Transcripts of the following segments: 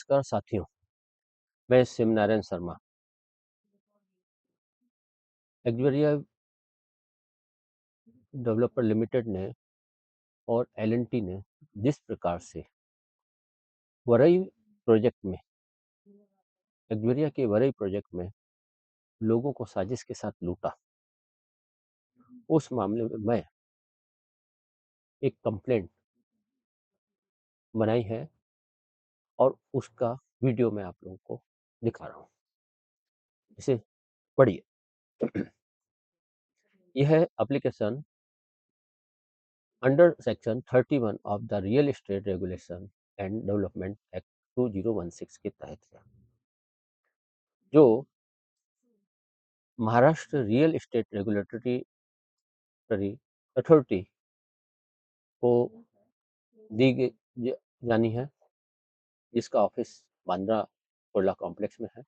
नमस्कार साथियों, मैं Shivnarayan Sharma. Aquaria developer limited ने और एल&टी ने जिस प्रकार से वरई प्रोजेक्ट में एक्वेरिया के वरई प्रोजेक्ट में लोगों को साजिश के साथ लूटा, उस मामले में मैं एक कंप्लेंट बनाई है और उसका वीडियो मैं आप लोगों को दिखा रहा हूँ। इसे पढ़िए। यह application under section 31 of the real estate regulation and development act 2016 के तहत है, जो Maharashtra real estate regulatory authority को दी जानी है, जिसका ऑफिस बांद्रा कुर्ला कॉम्प्लेक्स में है।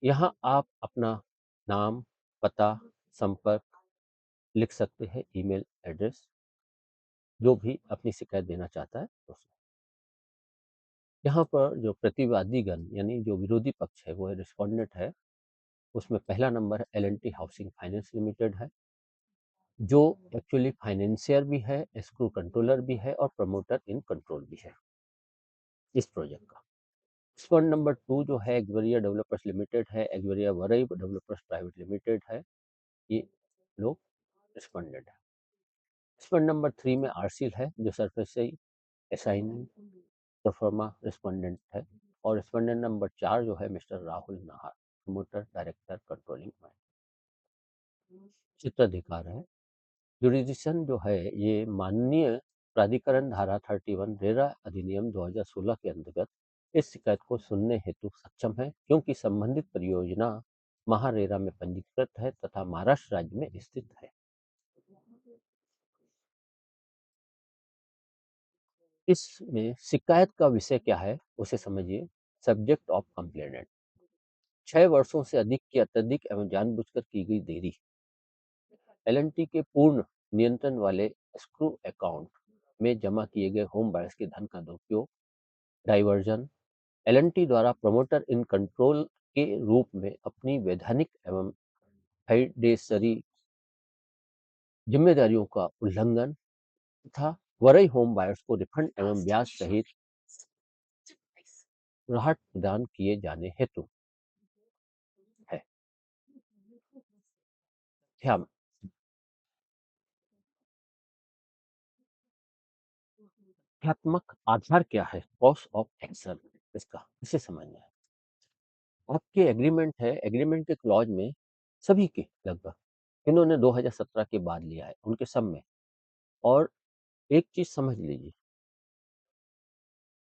यहाँ आप अपना नाम, पता, संपर्क लिख सकते हैं, ईमेल एड्रेस, जो भी अपनी शिकायत देना चाहता है उसमें। यहाँ पर जो प्रतिवादीगण यानी जो विरोधी पक्ष है, वो रिस्पोंडेंट है। उसमें पहला number L&T housing finance limited है, जो एक्चुअली फाइनेंसियर भी है, एस्क्रो कंट्रोलर भी है और प्रमोटर इन कंट्रोल भी है इस प्रोजेक्ट का। स्पॉट नंबर 2 जो है एक्वेरिया डेवलपर्स लिमिटेड है, aquaria Varai developers private limited है, ये लोग रिस्पोंडेंट है। स्पॉट नंबर 3 में आरसील है, जो सरफेसी असाइनिंग परफॉर्मा रिस्पोंडेंट है। और रिस्पोंडेंट नंबर 4 जो है mister Rahul Nahar, promoter director controlling चित्राधिकार है। जुरिडिक्शन जो है ये माननीय प्राधिकरण धारा 31 रेरा अधिनियम 2016 के अंतर्गत इस शिकायत को सुनने हेतु सक्षम है, क्योंकि संबंधित परियोजना महारेरा में पंजीकृत है तथा महाराष्ट्र राज्य में स्थित है। इसमें शिकायत का विषय क्या है उसे समझिए। सब्जेक्ट ऑफ कंप्लेनेंट: 6 वर्षों से अधिक की अत्यधिक एवं जानबूझकर की गई देरी, एल&टी के पूर्ण नियंत्रण वाले एस्क्रो अकाउंट में जमा किए गए होम बायर्स के धन का दुरुपयोग, डाइवर्जन, एल&टी द्वारा प्रमोटर इन कंट्रोल के रूप में अपनी वैधानिक एवं फाइडेंसरी जिम्मेदारियों का उल्लंघन तथा वरई होम बायर्स को रिफंड एवं ब्याज सहित राहत प्रदान किए जाने हेतु है। तथ्यात्मक आधार क्या है, कॉज ऑफ एक्शन, इसका इसे समझना है। आपके एग्रीमेंट है, एग्रीमेंट के क्लॉज में सभी के लगभग इन्होंने 2017 के बाद लिया है, उनके सब में। और एक चीज समझ लीजिए,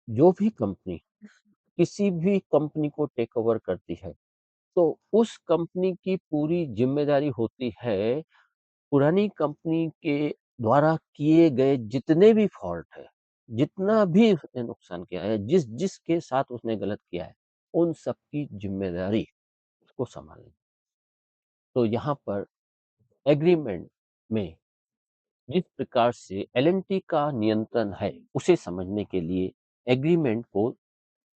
जो भी कंपनी किसी भी कंपनी को टेक ओवर करती है, तो उस कंपनी की पूरी जिम्मेदारी होती है पुरानी कंपनी के द्वारा किए गए जितने भी फॉल्ट है, जितना भी उसने नुकसान किया है, जिस जिसके साथ उसने गलत किया है, उन सबकी जिम्मेदारी उसको संभालनी। तो यहाँ पर एग्रीमेंट में जिस प्रकार से एल&टी का नियंत्रण है, उसे समझने के लिए एग्रीमेंट को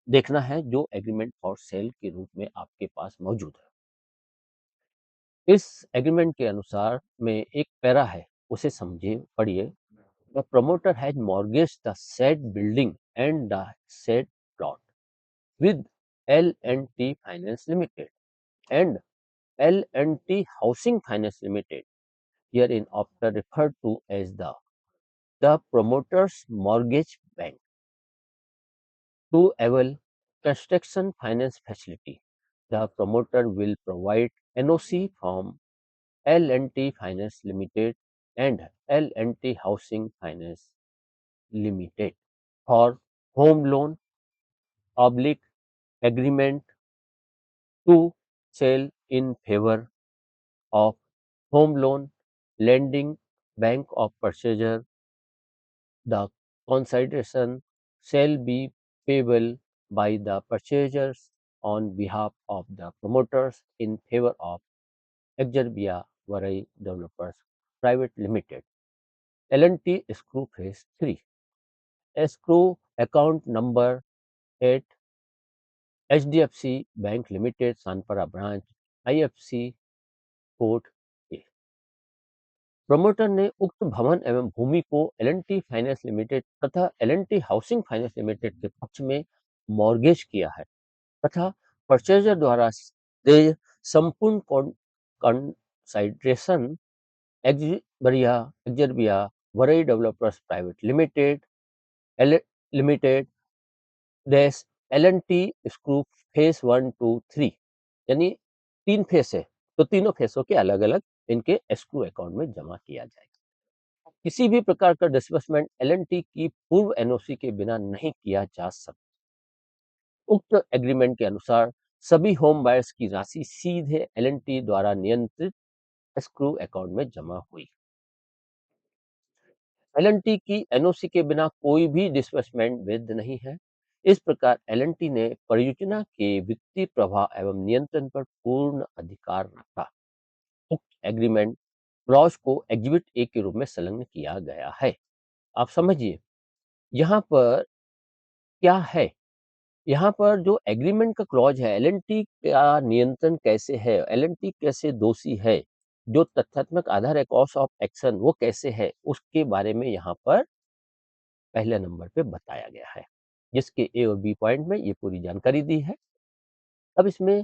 देखना है, जो एग्रीमेंट फॉर सेल के रूप में आपके पास मौजूद है। इस एग्रीमेंट के अनुसार में एक पैरा है, उसे समझिए, पढ़िए। The promoter has mortgage the said building and the said plot with L&T Finance Limited and L&T Housing Finance Limited, herein after referred to as the promoter's mortgage bank, to avail construction finance facility. The promoter will provide NOC from L&T Finance Limited and L&T Housing Finance Limited for home loan oblique agreement to sell in favor of home loan lending bank of purchaser. The consideration shall be payable by the purchasers on behalf of the promoters in favor of Exerbia Varai Developers Private Limited. L&T Escrow Phase 3. Escrow account number at HDFC bank limited Sanpada branch IFC code ए। Promoter ने उक्त भवन एवं भूमि को L&T finance limited तथा L&T housing finance limited के पक्ष में मॉर्गेज किया है तथा परचेजर द्वारा देय संपूर्ण consideration Xrbia Varai developers private limited L limited dash L&T escrow phase 1 2 3 यानी 3 फेस है तो तीनों फेसों के अलग अलग इनके एस्क्रू अकाउंट में जमा किया जाएगा। किसी भी प्रकार का डिसबर्समेंट L&T की पूर्व NOC के बिना नहीं किया जा सकता। उक्त एग्रीमेंट के अनुसार सभी होम बायर्स की राशि सीधे L&T द्वारा नियंत्रित एस्क्रू अकाउंट में जमा हुई। L&T की NOC के बिना कोई भी डिसबर्समेंट वैध नहीं है। इस प्रकार L&T ने परियोजना के वित्तीय प्रवाह एवं नियंत्रण पर पूर्ण अधिकार रखा। उक्त एग्रीमेंट क्लॉज को एग्जिबिट ए के रूप में संलग्न किया गया है। आप समझिए यहाँ पर क्या है, यहाँ पर जो एग्रीमेंट का क्लॉज है L&T का नियंत्रण कैसे है, L&T कैसे दोषी है, जो तथ्यात्मक आधार है कॉज ऑफ एक्शन वो कैसे है, उसके बारे में यहाँ पर पहले नंबर पे बताया गया है, जिसके ए और बी पॉइंट में ये पूरी जानकारी दी है। अब इसमें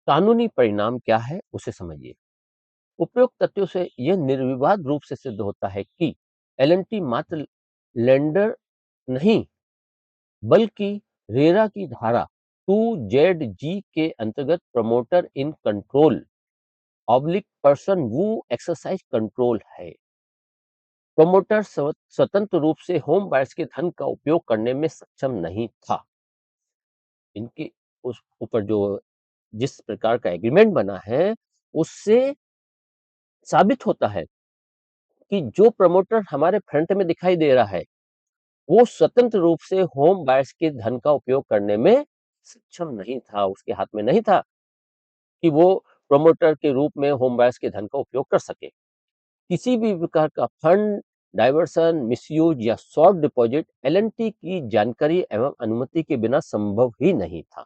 कानूनी परिणाम क्या है उसे समझिए। उपयुक्त तथ्यों से यह निर्विवाद रूप से सिद्ध होता है कि L&T मात्र लेंडर नहीं बल्कि रेरा की धारा 2ZG के अंतर्गत promoter in control oblique person वो एक्सरसाइज कंट्रोल है। प्रमोटर स्वतंत्र रूप से होम बायर्स के धन का उपयोग करने में सक्षम नहीं था। इनके उस ऊपर जो जिस प्रकार का एग्रीमेंट बना है उससे साबित होता है कि जो प्रमोटर हमारे फ्रंट में दिखाई दे रहा है वो स्वतंत्र रूप से होम बायर्स के धन का उपयोग करने में सक्षम नहीं था, उसके हाथ में नहीं था कि वो प्रमोटर के रूप में होम बायर्स के धन का उपयोग कर सके। किसी भी प्रकार का फंड डाइवर्सन, मिसयूज या शॉर्ट डिपॉजिट L&T की जानकारी एवं अनुमति के बिना संभव ही नहीं था।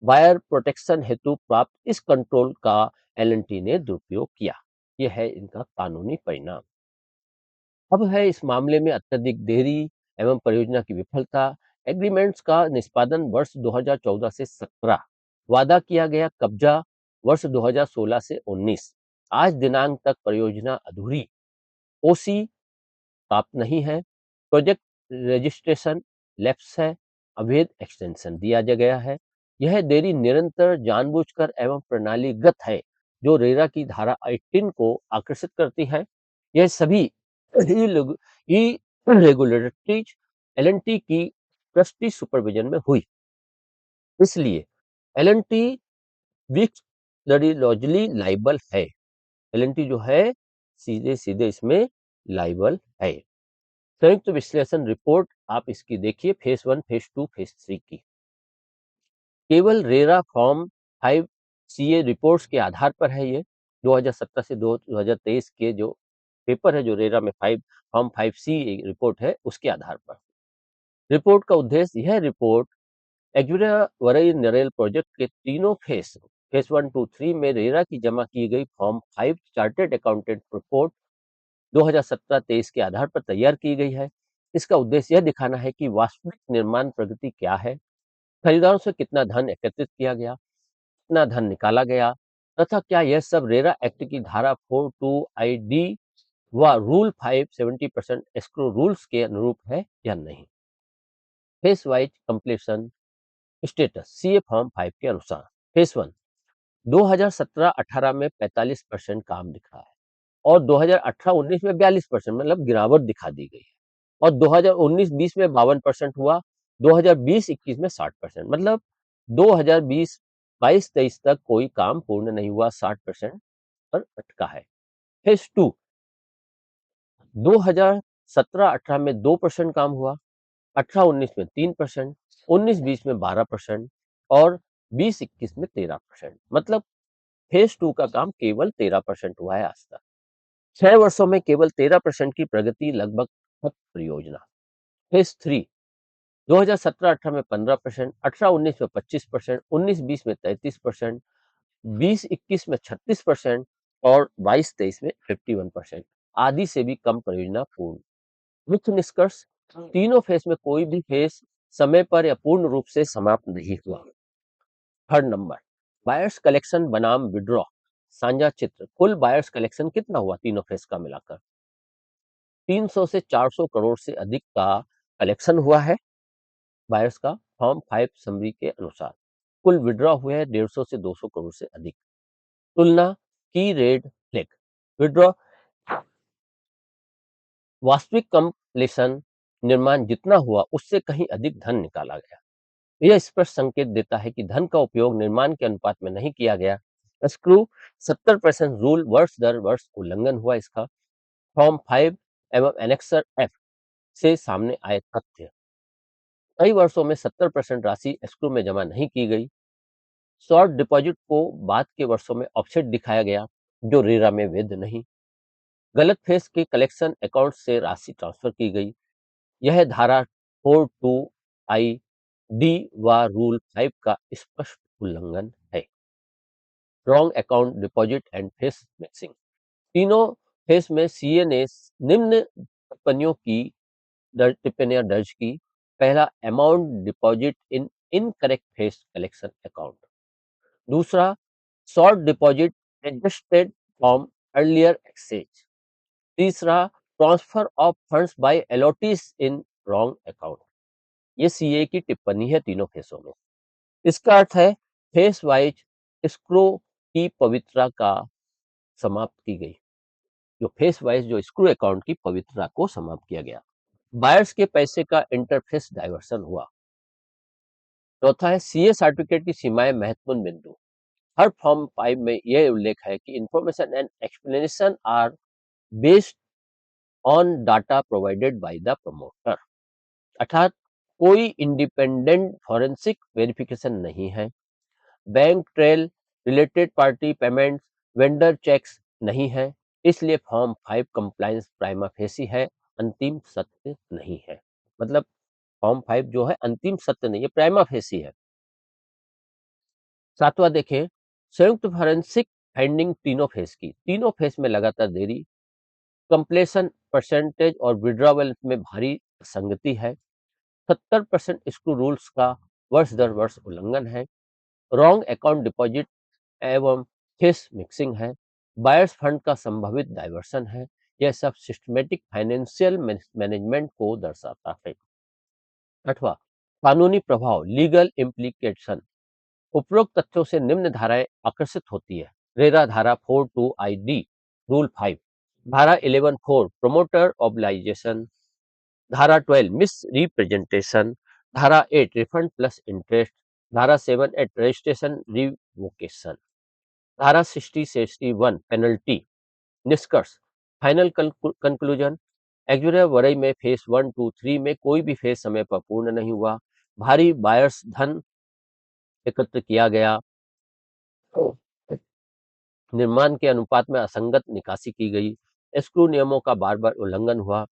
बायर प्रोटेक्शन हेतु प्राप्त इस कंट्रोल का L&T ने दुरुपयोग किया। यह है इनका कानूनी परिणाम। अब है इस मामले में अत्यधिक देरी एवं परियोजना की विफलता। एग्रीमेंट्स का निष्पादन वर्ष 2014 से 17, वादा किया गया कब्जा वर्ष 2016 से 19। आज दिनांक तक परियोजना अधूरी, ओसी प्राप्त नहीं है, प्रोजेक्ट रजिस्ट्रेशन लैप्स है, अवैध एक्सटेंशन दिया गया है। यह देरी निरंतर जानबूझकर एवं प्रणालीगत है जो रेरा की धारा 18 को आकर्षित करती है। यह सभी इरेगुलरिटीज L&T की ट्रस्टी सुपरविजन में हुई। इसलिए L&T विक्स लॉजली लाइबल है। L&T जो है सीधे सीधे इसमें लाइबल है। संयुक्त विश्लेषण रिपोर्ट आप इसकी देखिए फेज 1, फेज 2, फेज 3 की। केवल रेरा फॉर्म 5 CA रिपोर्ट्स के आधार पर है ये 2017 से 2023 के जो पेपर है जो रेरा में फॉर्म 5C रिपोर्ट है उसके आधार पर। रिपोर्ट का उद्देश्य यह रिपोर्ट एग्यूरा वरई नरेल प्रोजेक्ट के तीनों फेज 1, 2, 3 में रेरा की जमा की गई फॉर्म 5 चार्टेड अकाउंटेंट रिपोर्ट 2017-23 के आधार पर तैयार की गई है। इसका उद्देश्य यह दिखाना है कि वास्तविक निर्माण प्रगति क्या है, खरीदारों से कितना धन एकत्रित किया गया, कितना धन निकाला गया तथा क्या यह सब रेरा एक्ट की धारा 42ID व रूल 5 70% एस्क्रो रूल्स के अनुरूप है या नहीं। Face wise completion status CA form 5 के अनुसार फेस 1 2017-18 में 45% काम दिख रहा है और 2018-19 में 42% मतलब गिरावट दिखा दी गई है और 2019-20 में 52% हुआ, 2020-21 में 60% मतलब 2020-22-23 तक कोई काम पूर्ण नहीं हुआ, 60% पर अटका है। फेज 2 2017-18 में 2% काम हुआ, 18-19 में 3%, 19-20 में 12% और 20-21 में 13%, मतलब फेज 2 का काम केवल 13% हुआ है आज तक। 6 वर्षों में केवल 13% की प्रगति लगभग परियोजना। फेज 3 2017-18 में 15%, 18-19 में 25%, 19-20 में 33%, 20-21 में 36% और 22-23 में 51%, आधी से भी कम परियोजना पूर्ण। मुख्य निष्कर्ष, तीनों फेज में कोई भी फेज समय पर या पूर्ण रूप से समाप्त नहीं हुआ। थर्ड नंबर, बायर्स कलेक्शन बनाम विड्रॉ साझा चित्र। कुल बायर्स कलेक्शन कितना हुआ तीनों फेज का मिलाकर? 300 से 400 करोड़ से अधिक का कलेक्शन हुआ है बायर्स का फॉर्म 5 समरी के अनुसार। कुल विड्रॉ हुए हैं 150 से 200 करोड़ से अधिक। तुलना की रेड फ्लैग, विड्रॉ वास्तविक कंप्लीशन निर्माण जितना हुआ उससे कहीं अधिक धन निकाला गया। यह स्पष्ट संकेत देता है कि धन का उपयोग निर्माण के अनुपात में नहीं किया गया। स्क्रू 70% रूल वर्ष दर वर्ष उल्लंघन हुआ इसका। फॉर्म 5 एवं एनेक्सर एफ से सामने आए तथ्य, कई वर्षों में 70% राशि स्क्रू में जमा नहीं की गई। शॉर्ट डिपॉजिट को बाद के वर्षों में ऑफसेट दिखाया गया जो रेरा में वैध नहीं। गलत फेस के कलेक्शन अकाउंट से राशि ट्रांसफर की गई। यह धारा 42 आई डी व रूल 5 का स्पष्ट उल्लंघन है। Wrong account deposit and phase mixing, तीनों फेस में सीए ने निम्न टिप्पणियां दर्ज की। पहला, amount deposit in incorrect phase collection account. दूसरा, short deposit adjusted from earlier exchange. तीसरा, transfer of funds by allottees in wrong account. ये सीए की टिप्पणी है तीनों फेसों में। इसका अर्थ है फेस वाइज स्क्रू की पवित्रता का समाप्त की गई। जो फेस वाइज जो स्क्रू अकाउंट की पवित्रता को समाप्त किया गया। बायर्स के पैसे का इंटरफेस डाइवर्सन हुआ। चौथा है सीए सर्टिफिकेट की सीमाएं महत्वपूर्ण बिंदु। हर फॉर्म 5 में यह उल्लेख है कि information and explanation are based on data provided by the promoter. अर्थात कोई इंडिपेंडेंट फॉरेंसिक वेरिफिकेशन नहीं है। Bank trail, related party payments, vendor checks नहीं है। इसलिए फॉर्म 5 कंप्लायंस प्राइमा फेसी है, अंतिम सत्य नहीं है। मतलब फॉर्म 5 जो है अंतिम सत्य नहीं है, प्राइमा फेसी है। सातवां देखें, संयुक्त फॉरेंसिक फाइंडिंग तीनों फेस की। तीनों फेस में लगातार देरी, कंप्लेशन परसेंटेज और विड्रॉवल में भारी असंगति है। 70% स्क्रू रूल्स का वर्ष दर वर्ष उल्लंघन है। रॉन्ग अकाउंट डिपॉजिट एवं फेस मिक्सिंग है। बायर्स फंड का संभावित डाइवर्सन है। यह सब सिस्टमेटिक फाइनेंशियल मैनेजमेंट को दर्शाता है। अठवा, कानूनी प्रभाव लीगल इम्प्लीकेशन। उपरोक्त तथ्यों से निम्न धाराएं आकर्षित होती है। रेरा धारा 42 आईडी रूल 5, धारा 11(4) प्रोमोटर ऑब्लाइजेशन, धारा 12 मिस रिप्रेजेंटेशन, धारा 8 रिफंड प्लस इंटरेस्ट, धारा 7(8) रजिस्ट्रेशन रिवोकेशन, धारा 60 से 61 पेनल्टी। निष्कर्ष, फाइनल कंक्लूजन, एक्वेरिया वरई में फेज 1, 2, 3 में कोई भी फेज समय पर पूर्ण नहीं हुआ। भारी बायर्स धन एकत्र किया गया। निर्माण के अनुपात में असंगत निकासी की गई। स्क्रू नियमों का बार बार उल्लंघन हुआ।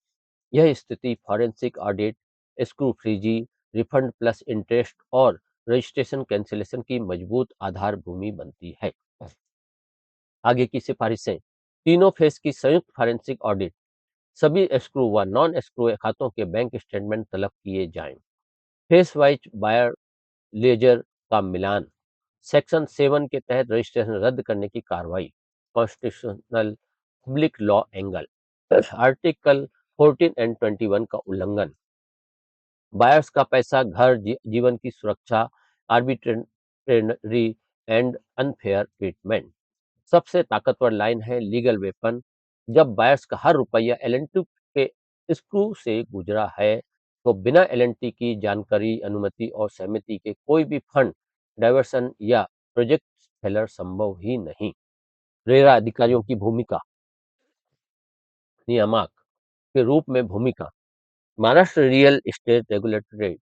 यह स्थिति forensic audit, screw frizzy, refund plus interest और रजिस्ट्रेशन कैंसिलेशन की मजबूत आधार भूमि बनती है। आगे की सिफारिशें, तीनों फेज की संयुक्त फॉरेंसिक ऑडिट, सभी स्क्रू व नॉन स्क्रू खातों के बैंक स्टेटमेंट तलब किए जाएं। फेस वाइज बायर लेजर का मिलान, सेक्शन 7 के तहत रजिस्ट्रेशन रद्द करने की कार्रवाई, constitutional public law angle, article 14 and 21 का उल्लंघन, बायर्स का पैसा, घर, जीवन की सुरक्षा, आर्बिट्रेरी एंड अनफेयर ट्रीटमेंट। सबसे ताकतवर लाइन है लीगल वेपन, जब बायर्स का हर रुपया एलएनटी के स्क्रू से गुजरा है तो बिना एलएनटी की जानकारी, अनुमति और सहमति के कोई भी फंड डाइवर्सन या प्रोजेक्ट फेलर संभव ही नहीं। रेरा अधिकारियों की भूमिका, नियामक के रूप में भूमिका, Maharashtra real estate regulatory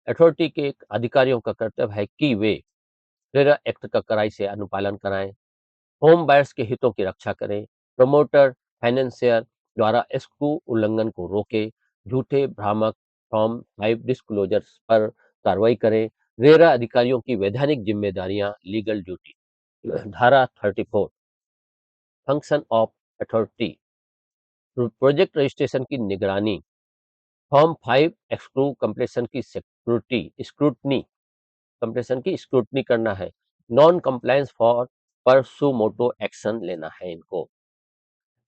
authority के अधिकारियों का कर्तव्य है कि वे रेरा एक्ट का कड़ाई से अनुपालन कराएं, होम बायर्स के हितों की रक्षा करें, प्रमोटर फाइनेंसियर द्वारा स्क्रू उल्लंघन को रोके, झूठे भ्रामक फ्रॉम 5 डिस्क्लोजर्स पर कार्रवाई करें। रेरा अधिकारियों की वैधानिक जिम्मेदारियां, लीगल ड्यूटी। धारा 34 function of authority, project registration की निगरानी। फॉर्म 5 एक्सक्लू कंप्लेशन की सिक्योरिटी स्क्रूटनी, कंप्लेशन की स्क्रूटनी करना है। नॉन कंप्लायंस फॉर परसू मोटो एक्शन लेना है इनको।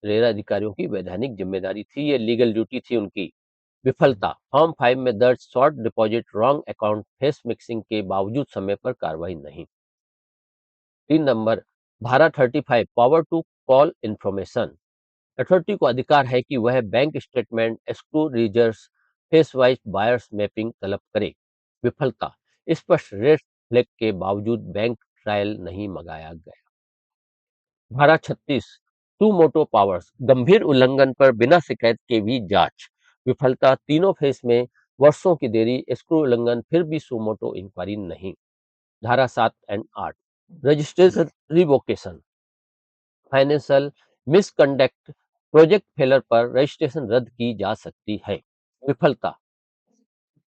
रेरा अधिकारियों की वैधानिक जिम्मेदारी थी, ये लीगल ड्यूटी थी उनकी। विफलता, फॉर्म 5 में दर्ज short deposit wrong account face mixing के बावजूद समय पर कार्रवाई नहीं। 3 नंबर, धारा 35 power to call information, authority को अधिकार है कि वह bank statement, escrow ledgers, phase wise buyers mapping तलब करे। विफलता, स्पष्ट रेड फ्लैग के बावजूद बैंक ट्रायल नहीं मंगाया गया। धारा 36 टू मोटो पावर्स, गंभीर उल्लंघन पर बिना शिकायत के भी जांच। विफलता, तीनों फेस में वर्षों की देरी, एस्क्रू उल्लंघन फिर भी सुमोटो इंक्वायरी नहीं। धारा 7 and 8 registration revocation, financial misconduct, project failure पर रजिस्ट्रेशन रद्द की जा सकती है। विफलता,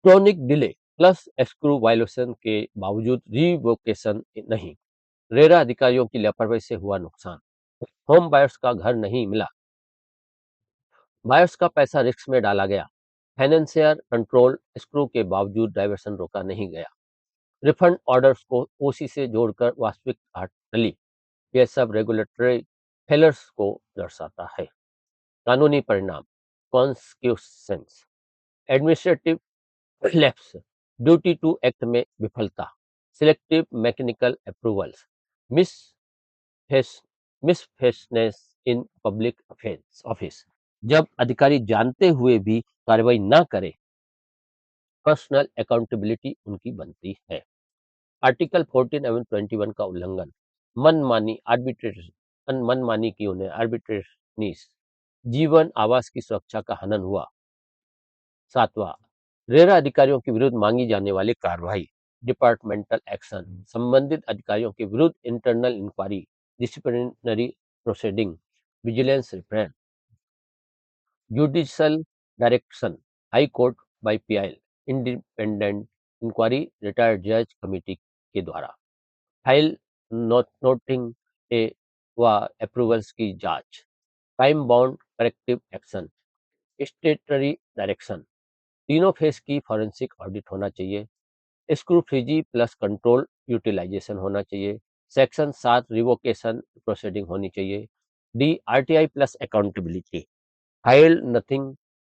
क्रॉनिक डिले प्लस एस्क्रू वायलेशन के बावजूद रिवोकेशन नहीं। रेरा अधिकारियों की लापरवाही से हुआ नुकसान, होम बायर्स का घर नहीं मिला, बायर्स का पैसा रिस्क में डाला गया, फाइनेंशियल कंट्रोल एस्क्रू के बावजूद डाइवर्सन रोका नहीं गया, रिफंड ऑर्डर्स को ओसी से जोड़कर वास्तविक घाट टली। यह सब रेगुलेटरी फेलर्स को दर्शाता है। कानूनी परिणाम, consequence, administrative lapse, duty to act में विफलता, selective mechanical approvals, misfeasance in public affairs office, जब अधिकारी जानते हुए भी कार्रवाई न करे, पर्सनल अकाउंटेबिलिटी उनकी बनती है। आर्टिकल 14 एवं 21 का उल्लंघन, मनमानी आर्बिट्रेशन, मनमानी की उन्हें आर्बिट्रेशनिस, जीवन आवास की सुरक्षा का हनन हुआ। 7वां, रेरा अधिकारियों के विरुद्ध मांगी जाने वाली कार्रवाई, डिपार्टमेंटल एक्शन, संबंधित अधिकारियों के विरुद्ध internal inquiry, disciplinary proceeding, vigilance reprimand, judicial direction, high court by PI, independent inquiry, retired जज कमेटी के द्वारा, फाइल नोटिंग ए व अप्रूवल्स की जांच, time bound corrective action, statutory direction, तीनों फेस की फॉरेंसिक ऑडिट होना चाहिए, escrow freeze plus control utilization होना चाहिए, सेक्शन 7 रिवोकेशन प्रोसीडिंग होनी चाहिए, डी RTI plus accountability, file noting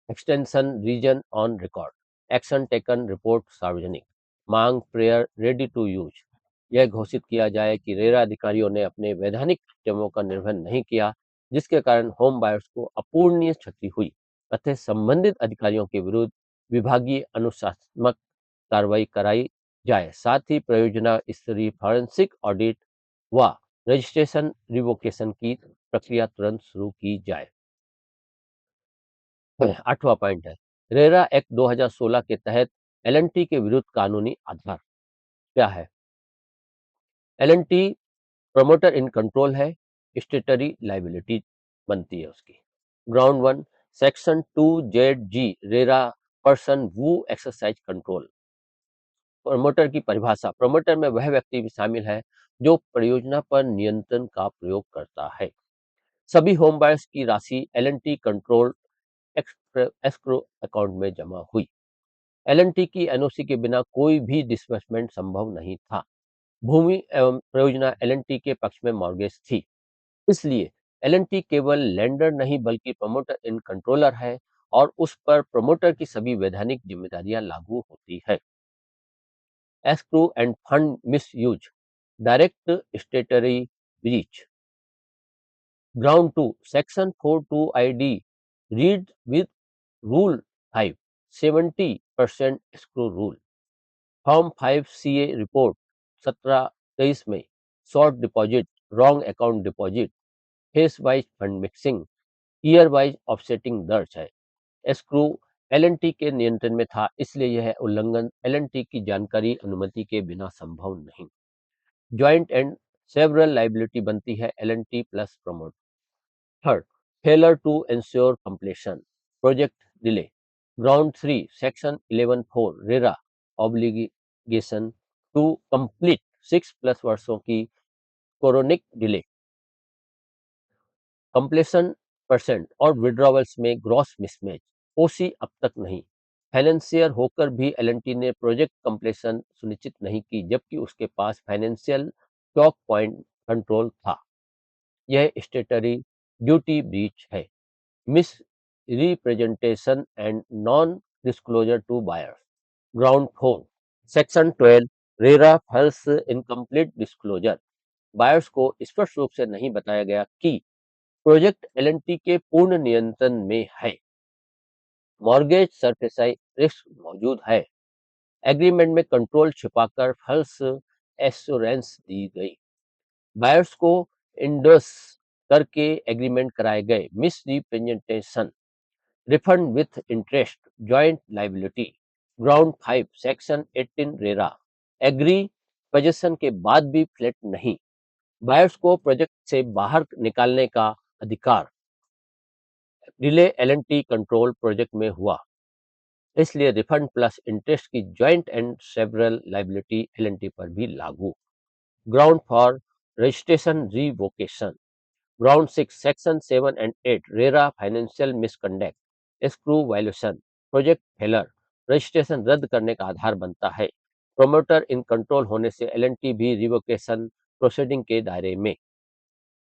extension reason on record, action taken report सार्वजनिक, मांग प्रेयर रेडी टू यूज, यह घोषित किया जाए कि रेरा अधिकारियों ने अपने वैधानिक कर्तव्यों का निर्वहन नहीं किया, जिसके कारण होम बायर्स को अपूरणीय क्षति हुई, अतः संबंधित अधिकारियों के विरुद्ध विभागीय अनुशासनात्मक कार्रवाई कराई जाए, साथ ही परियोजना स्तरीय फॉरेंसिक ऑडिट व रजिस्ट्रेशन रिवोकेशन की प्रक्रिया तुरंत शुरू की जाए। 8वां पॉइंट है, रेरा एक्ट 2016 के तहत एलएनटी के विरुद्ध कानूनी आधार क्या है। एलएनटी प्रमोटर इन कंट्रोल है, स्टेटरी लाइबिलिटी बनती है उसकी। ग्राउंड 1 सेक्शन 2 जेड जी, रेरा पर्सन वू एक्सरसाइज कंट्रोल। प्रमोटर की परिभाषा, प्रमोटर में वह व्यक्ति भी शामिल है जो परियोजना पर नियंत्रण का प्रयोग करता है। सभी होम बायर्स की राशि एलएनटी कंट्रोल एस्क्रो अकाउंट में जमा हुई। एलएनटी की एनओसी के बिना कोई भी डिसबर्समेंट संभव नहीं था। भूमि एवं परियोजना एलएनटी के पक्ष में मॉर्गेज थी, इसलिए एलएनटी केवल लेंडर नहीं बल्कि प्रमोटर इन कंट्रोलर है और उस पर प्रमोटर की सभी वैधानिक जिम्मेदारियां लागू होती है। escrow and fund misuse, direct statutory breach. Ground 2, Section 42 ID, read with Rule 5, 70% escrow rule. Form 5 CA report 17-23 में short deposit, wrong account deposit, phase wise fund mixing, year wise offsetting दर्ज है। एस्क्रू एलएनटी के नियंत्रण में था, इसलिए यह उल्लंघन एलएनटी की जानकारी अनुमति के बिना संभव नहीं। ज्वाइंट एंड सेवरल लाइबिलिटी बनती है L and T plus promote. Third, failure to ensure completion, project delay, Ground 3, Section 11(4) RERA obligation to complete 6+ वर्षों की कोरोनिक डिले, कंप्लीशन परसेंट और विड्रॉवल्स में ग्रॉस मिसमैच, ओसी अब तक नहीं। फाइनेंसियर होकर भी एलएनटी ने प्रोजेक्ट कंप्लीशन सुनिश्चित नहीं की, जबकि उसके पास फाइनेंशियल चॉक पॉइंट कंट्रोल था। यह स्टेटरी ड्यूटी ब्रीच है, misrepresentation and non disclosure to buyers. Ground 4, section 12 RERA false incomplete disclosure, buyers को स्पष्ट रूप से नहीं बताया गया कि प्रोजेक्ट एलएनटी के पूर्ण नियंत्रण में है, मॉर्गेज सर्फेसाई रिस्क मौजूद है, एग्रीमेंट में कंट्रोल छिपाकर फॉल्स एश्योरेंस दी गई, बायर्स को इंडोर्स करके एग्रीमेंट कराए गए, misrepresentation, refund with interest, joint liability. Ground 5, section 18 RERA एग्री पोजीशन के बाद भी फ्लैट नहीं, बायर्स को प्रोजेक्ट से बाहर निकालने का अधिकार, डिले एलएनटी कंट्रोल प्रोजेक्ट में हुआ, इसलिए रिफंड प्लस इंटरेस्ट की joint and several liability LNT पर भी लागू। Ground for registration revocation, ground 6, section 7 and 8 RERA financial misconduct, escrow violation, project failure, registration रद्द करने का आधार बनता है, प्रोमोटर इन कंट्रोल होने से एलएनटी भी रिवोकेशन प्रोसीडिंग के दायरे में।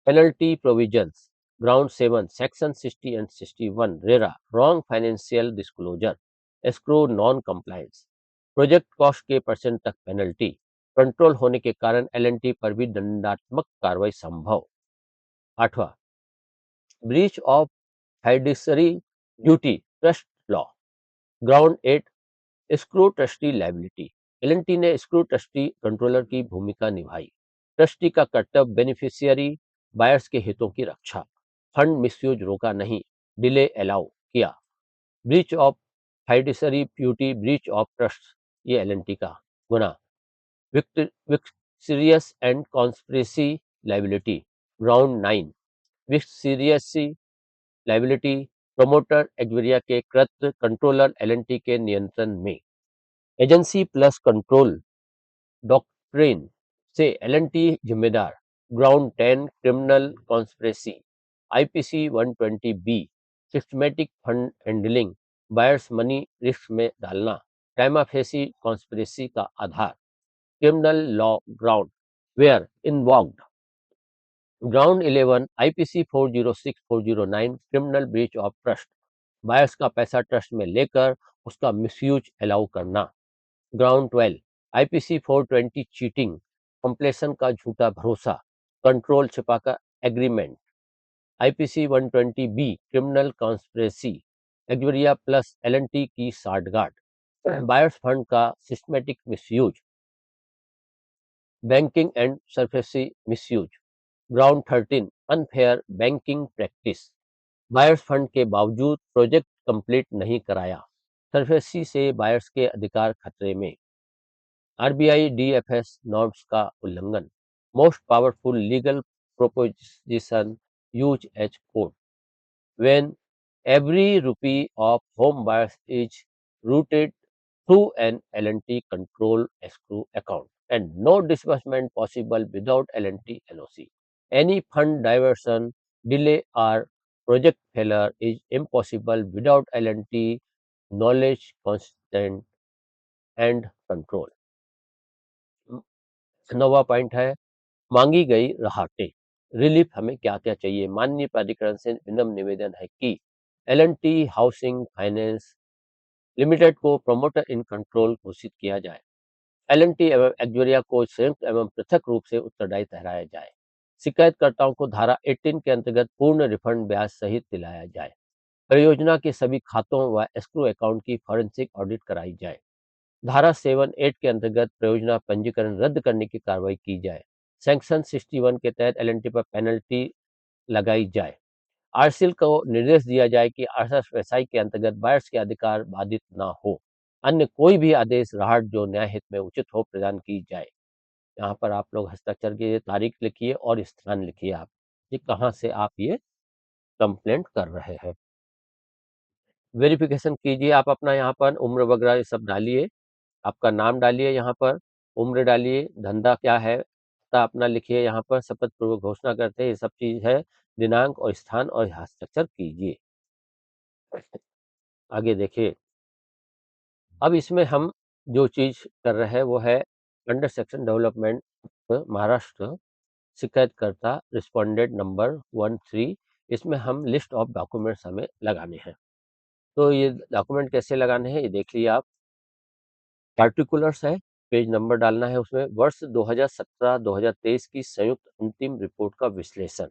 Penalty provisions, ground 7, section 60 and 61 RERA wrong financial disclosure, escrow non compliance, project cost के परसेंट तक पेनल्टी, कंट्रोल होने के कारण एलएनटी पर भी दंडात्मक कार्रवाई संभव। 8वां, breach of fiduciary duty trust law, ground 8 escrow trustee liability, LNT ने स्क्रू ट्रस्टी कंट्रोलर की भूमिका निभाई, ट्रस्टी का कर्तव्य बेनिफिशियरी बायर्स के हितों की रक्षा, फंड मिसयूज रोका नहीं, डिले अलाउ किया, breach of fiduciary duty, breach of trust, ये एलएनटी का गुना, vicarious and conspiracy liability, ground 9 vicarious liability, promoter Xrbia के कृत्य कंट्रोलर एलएनटी के नियंत्रण में, एजेंसी प्लस कंट्रोल डॉक्ट्रिन से एलएनटी जिम्मेदार, ground 10 criminal conspiracy, IPC 120 B systematic fund handling, buyers money risk में डालना, टाइमा फेसी कॉन्स्पिरेसी का आधार, criminal law ground were involved, ground 11 IPC 406-409 criminal breach of trust, buyers का पैसा ट्रस्ट में लेकर उसका मिसयूज अलाउ करना, ग्राउंड 12 आईपीसी 420 चीटिंग, कंप्लेसन का झूठा भरोसा, कंट्रोल छिपाकर agreement, IPC 120 B criminal conspiracy, Aquaria plus L and T की साठगांठ, बायर्स फंड का systematic misuse, banking and SARFAESI misuse, ground 13 unfair banking practice, buyers fund के बावजूद प्रोजेक्ट कंप्लीट नहीं कराया, सरफेसी से बायर्स के अधिकार खतरे में, आरबीआई डीएफएस नॉर्म्स का उल्लंघन, most powerful legal proposition use as court, when every rupee of home buyers is routed through an L&T control escrow account and no disbursement possible without L&T NOC. Any fund diversion, delay or project failure is impossible without L&T knowledge, consent and control. 9वां point है मांगी गई राहतें, relief हमें क्या क्या चाहिए। माननीय प्राधिकरण से विनम्र निवेदन है कि एल&टी हाउसिंग फाइनेंस लिमिटेड को प्रमोटर इन कंट्रोल घोषित किया जाए, एल&टी एवं एक्वेरिया को संयुक्त एवं पृथक रूप से उत्तरदायी ठहराया जाए, शिकायतकर्ताओं को धारा 18 के अंतर्गत पूर्ण रिफंड ब्याज सहित दिलाया जाए, परियोजना के सभी खातों व एस्क्रो अकाउंट की फॉरेंसिक ऑडिट कराई जाए, धारा 7(8) के अंतर्गत परियोजना पंजीकरण रद्द करने की कार्रवाई की जाए, सैंक्शन 61 के तहत एल&टी पर पेनल्टी लगाई जाए, आरसीएल को निर्देश दिया जाए कि आर्सस व्यवसाय के अंतर्गत बायर्स के अधिकार बाधित न हो, अन्य कोई भी आदेश राहत जो न्याय हित में उचित हो प्रदान की जाए। यहाँ पर आप लोग हस्ताक्षर की तारीख लिखिए और स्थान लिखिए आप कि कहाँ से आप ये कंप्लेंट कर रहे हैं। वेरिफिकेशन कीजिए, आप अपना यहाँ पर उम्र वगैरह ये सब डालिए, आपका नाम डालिए यहाँ पर, उम्र डालिए, धंधा क्या है, पता अपना लिखिए यहाँ पर, शपथ पूर्वक घोषणा करते हैं, ये सब चीज़ है, दिनांक और स्थान और हस्ताक्षर कीजिए। आगे देखिए, अब इसमें हम जो चीज़ कर रहे हैं वो है अंडर सेक्शन डेवलपमेंट महाराष्ट्र शिकायतकर्ता रिस्पोंडेंट नंबर 13, इसमें हम लिस्ट ऑफ डॉक्यूमेंट्स हमें लगाने हैं। तो ये डॉक्यूमेंट कैसे लगाने हैं ये देख लीजिए आप। पार्टिकुलर्स है, पेज नंबर डालना है, उसमें वर्ष 2017-2023 की संयुक्त अंतिम रिपोर्ट का विश्लेषण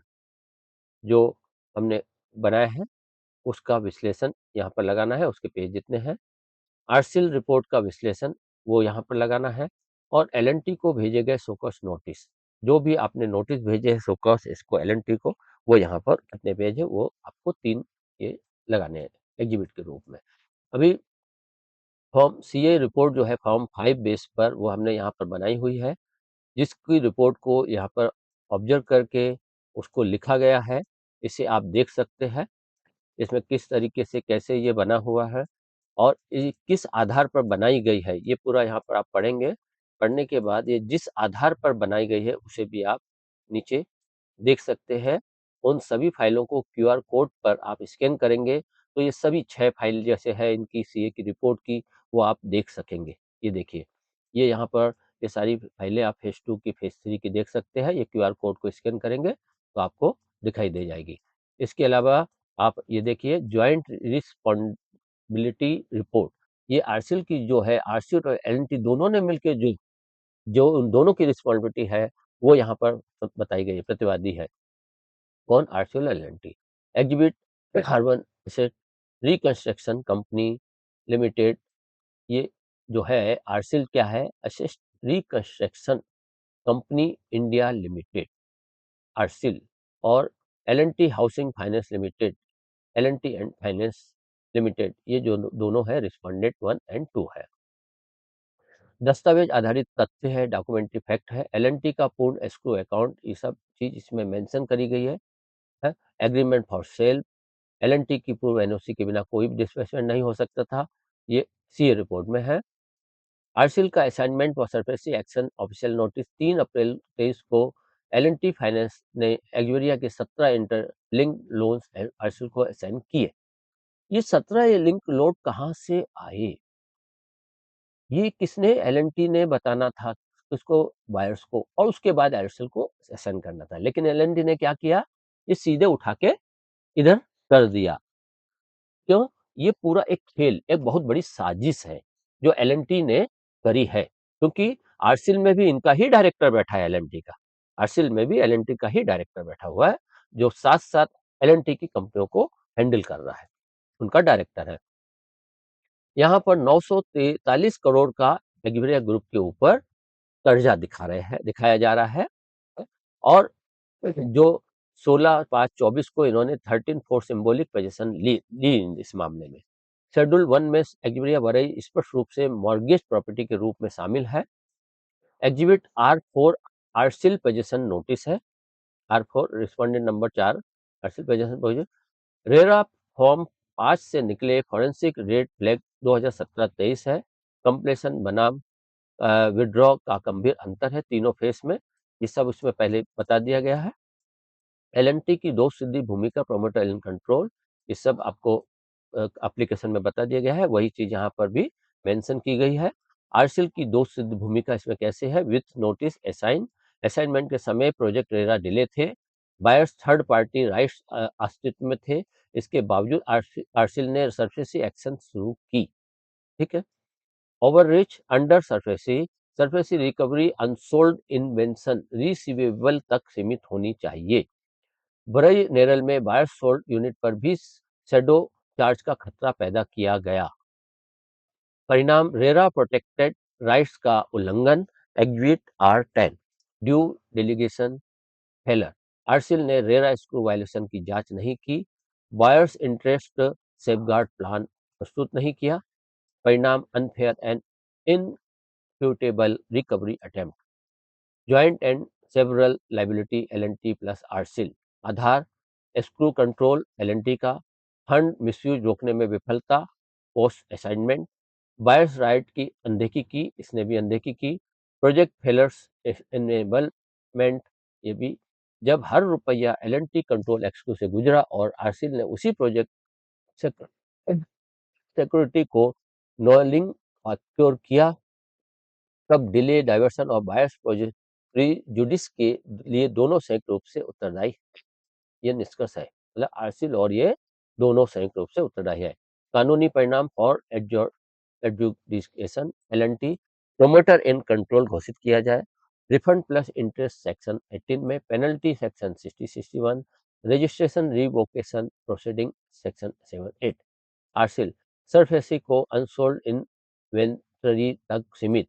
जो हमने बनाया है उसका विश्लेषण यहाँ पर लगाना है, उसके पेज जितने हैं। आरसीएल रिपोर्ट का विश्लेषण वो यहाँ पर लगाना है, और एलएनटी को भेजे गए शोकॉस नोटिस, जो भी आपने नोटिस भेजे हैं शोकॉस इसको एलएनटी को, वो यहाँ पर कितने पेज है वो आपको 3 ये लगाने हैं एग्जिबिट के रूप में। अभी फॉर्म सीए रिपोर्ट जो है फॉर्म 5 बेस पर वो हमने यहाँ पर बनाई हुई है, जिसकी रिपोर्ट को यहाँ पर ऑब्जर्व करके उसको लिखा गया है। इसे आप देख सकते हैं, इसमें किस तरीके से कैसे ये बना हुआ है और ये किस आधार पर बनाई गई है, ये पूरा यहाँ पर आप पढ़ेंगे। पढ़ने के बाद ये जिस आधार पर बनाई गई है उसे भी आप नीचे देख सकते हैं। उन सभी फाइलों को क्यूआर कोड पर आप स्कैन करेंगे तो ये सभी 6 फाइल जैसे है इनकी सीए की रिपोर्ट की, वो आप देख सकेंगे। ये देखिए, ये यहाँ पर ये सारी फाइलें आप फेज़ 2 की, फेज़ 3 की देख सकते हैं। ये क्यूआर कोड को स्कैन करेंगे तो आपको दिखाई दे जाएगी। इसके अलावा आप ये देखिए जॉइंट रिस्पॉन्सिबिलिटी रिपोर्ट, ये आरसीएल की जो है, आरसीएल और एलएनटी दोनों ने मिलके जो जो उन दोनों की रिस्पॉन्सिबिलिटी है वो यहाँ पर बताई गई है, प्रतिवादी है। कौन? RCL LNT. एग्जिबिट कार्बन एसेट रिकंस्ट्रक्शन कंपनी लिमिटेड, ये जो है आरसीएल क्या है? Asset reconstruction company India limited, RCL. और LNT housing finance limited, LNT and finance limited, ये जो दोनों है रिस्पोंडेंट 1 एंड 2 है। दस्तावेज आधारित तथ्य है, डॉक्यूमेंट्री फैक्ट है, एलएनटी का पूर्ण एस्क्रो अकाउंट, ये सब चीज इसमें मेंशन करी गई है। एग्रीमेंट फॉर सेल, एलएनटी की पूर्व एनओसी के बिना कोई भी डिस्बर्समेंट नहीं हो सकता था, ये सीए रिपोर्ट में है। आरसीएल का असाइनमेंट व सरफेसी एक्शन ऑफिशियल नोटिस 3 अप्रैल 23 को एलएनटी फाइनेंस ने एक्वेरिया के 17 इंटरलिंक लोन्स आरसीएल को असाइन किए। ये 17 लिंक लोड कहाँ से आए? ये किसने? एलएनटी ने बताना था किसको? बायर्स को, और उसके बाद एयरसेल को असाइन करना था, लेकिन एलएनटी ने क्या किया? ये सीधे उठा के इधर कर दिया। क्यों? ये पूरा एक खेल, एक बहुत बड़ी साजिश है जो एलएनटी ने करी है, क्योंकि आरसीएल में भी इनका ही डायरेक्टर बैठा है एलएनटी का। आरसीएल में भी एलएनटी का ही डायरेक्टर बैठा हुआ है, जो साथ-साथ एलएनटी की कंपनियों को हैंडल कर रहा है, उनका डायरेक्टर है। यहाँ पर 943 करोड़ का एक्वेरिया ग्रुप के ऊपर कर्जा दिखाया जा रहा है, और जो 16/5/24 को इन्होंने 13 फॉर सिंबॉलिक पोजीशन ली इस मामले में। शेड्यूल 1 में एक्वेरिया बरई स्पष्ट रूप से मॉर्गेज प्रॉपर्टी के रूप में शामिल है। Exhibit R4 RCL position notice है, R4 respondent number 4 RCL position RERA form 5 से निकले फॉरेंसिक रेड फ्लैग 2017-23 है। कंप्लेशन बनाम विड्रॉ का गंभीर अंतर है तीनों फेस में, ये सब उसमें पहले बता दिया गया है। एलएनटी की दोष सिद्धि भूमिका प्रोमोटर इन कंट्रोल, ये सब आपको एप्लीकेशन में बता दिया गया है, वही चीज यहाँ पर भी मेंशन की गई है। आरसीएल की दोष सिद्ध भूमिका इसमें कैसे है? विथ नोटिस असाइनमेंट के समय प्रोजेक्ट रेरा डिले थे, बायर्स थर्ड पार्टी राइट्स अस्तित्व में थे, इसके बावजूद आरसीएल ने सरफेसी एक्शन शुरू की। ठीक है। Overreach under SARFAESI recovery unsold invention receivable तक सीमित होनी चाहिए। बरई नेरल में बायर्स सोल्ड यूनिट पर भी शैडो चार्ज का खतरा पैदा किया गया। परिणाम रेरा प्रोटेक्टेड राइट्स का उल्लंघन, exit R10 due delegation failure. RCL ने रेरा स्क्रू वायलेशन की जांच नहीं की, बायर्स इंटरेस्ट सेफगार्ड प्लान प्रस्तुत नहीं किया। परिणाम unfair and inequitable recovery attempt, joint and several liability LNT plus RCL. आधार स्क्रू कंट्रोल एलएनटी का, फंड मिसयूज रोकने में विफलता, पोस्ट असाइनमेंट, बायर्स राइट की अनदेखी की, इसने भी अनदेखी की, प्रोजेक्ट फेलर्स एनेबलमेंट, ये भी जब हर रुपया एल&टी कंट्रोल एक्सक्यू से गुजरा और आरसीएल ने उसी प्रोजेक्ट सिक्योरिटी को नॉलिंग क्योर किया, तब डिले, डाइवर्सन और बायर्स प्रेजुडिस के लिए दोनों संयुक्त रूप से उत्तरदायी। ये निष्कर्ष है, मतलब आरसीएल और ये दोनों संयुक्त रूप से उत्तरदायी है। कानूनी परिणाम for adjudication, L&T promoter in control घोषित किया जाए, रिफंड प्लस इंटरेस्ट सेक्शन 18 में, penalty section 60-61, registration revocation proceeding section 78। RCL SARFAESI को अनसोल्ड इन्वेंटरी तक सीमित,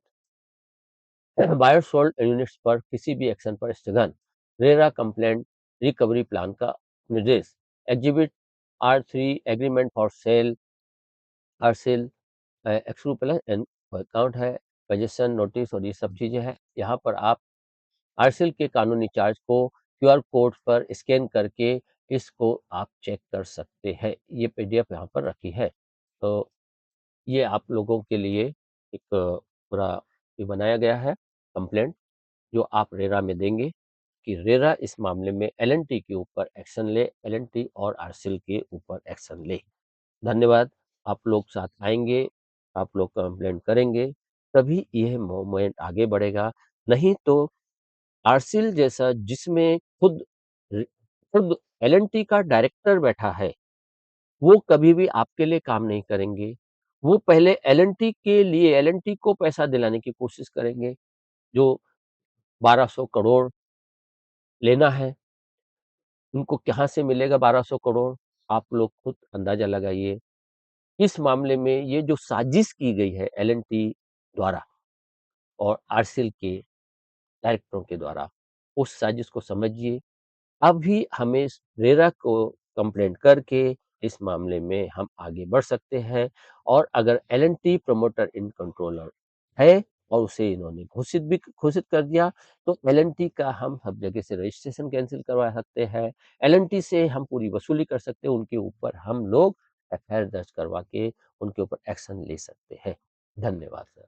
बायर सोल्ड यूनिट्स पर किसी भी एक्शन पर स्थगन, रेरा कंप्लेंट रिकवरी प्लान का निर्देश, exhibit R3 agreement for sale, RCL एक्सक्लू प्लस एन अकाउंट है, पोजीशन नोटिस और ये सब चीज़ें हैं। यहाँ पर आप आरसेल के कानूनी चार्ज को क्यूआर कोड पर स्कैन करके इसको आप चेक कर सकते हैं। ये पीडीएफ यहाँ पर रखी है। तो ये आप लोगों के लिए एक पूरा ये बनाया गया है कंप्लेंट, जो आप रेरा में देंगे कि रेरा इस मामले में एल&टी के ऊपर एक्शन ले, एल&टी और आरसेल के ऊपर एक्शन ले। धन्यवाद। आप लोग साथ आएंगे, आप लोग कंप्लेंट करेंगे, तभी यह मूवमेंट आगे बढ़ेगा। नहीं तो आरसेल जैसा जिसमें खुद एल&टी का डायरेक्टर बैठा है, वो कभी भी आपके लिए काम नहीं करेंगे। वो पहले एल&टी के लिए एल&टी को पैसा दिलाने की कोशिश करेंगे, जो 1200 करोड़ लेना है। उनको कहाँ से मिलेगा 1200 करोड़? आप लोग खुद अंदाजा लगाइए। इस मामले में ये जो साजिश की गई है एल&टी द्वारा और आरसेल के डायरेक्टरों के द्वारा, उस साजिश को समझिए। अभी हमें इस रेरा को कंप्लेंट करके इस मामले में हम आगे बढ़ सकते हैं, और अगर एल&टी प्रमोटर इन कंट्रोलर है और उसे इन्होंने घोषित कर दिया, तो एल&टी का हम सब जगह से रजिस्ट्रेशन कैंसिल करवा सकते हैं, एल&टी से हम पूरी वसूली कर सकते हैं, उनके ऊपर हम लोग एफआईआर दर्ज करवा के उनके ऊपर एक्शन ले सकते हैं। धन्यवाद सर।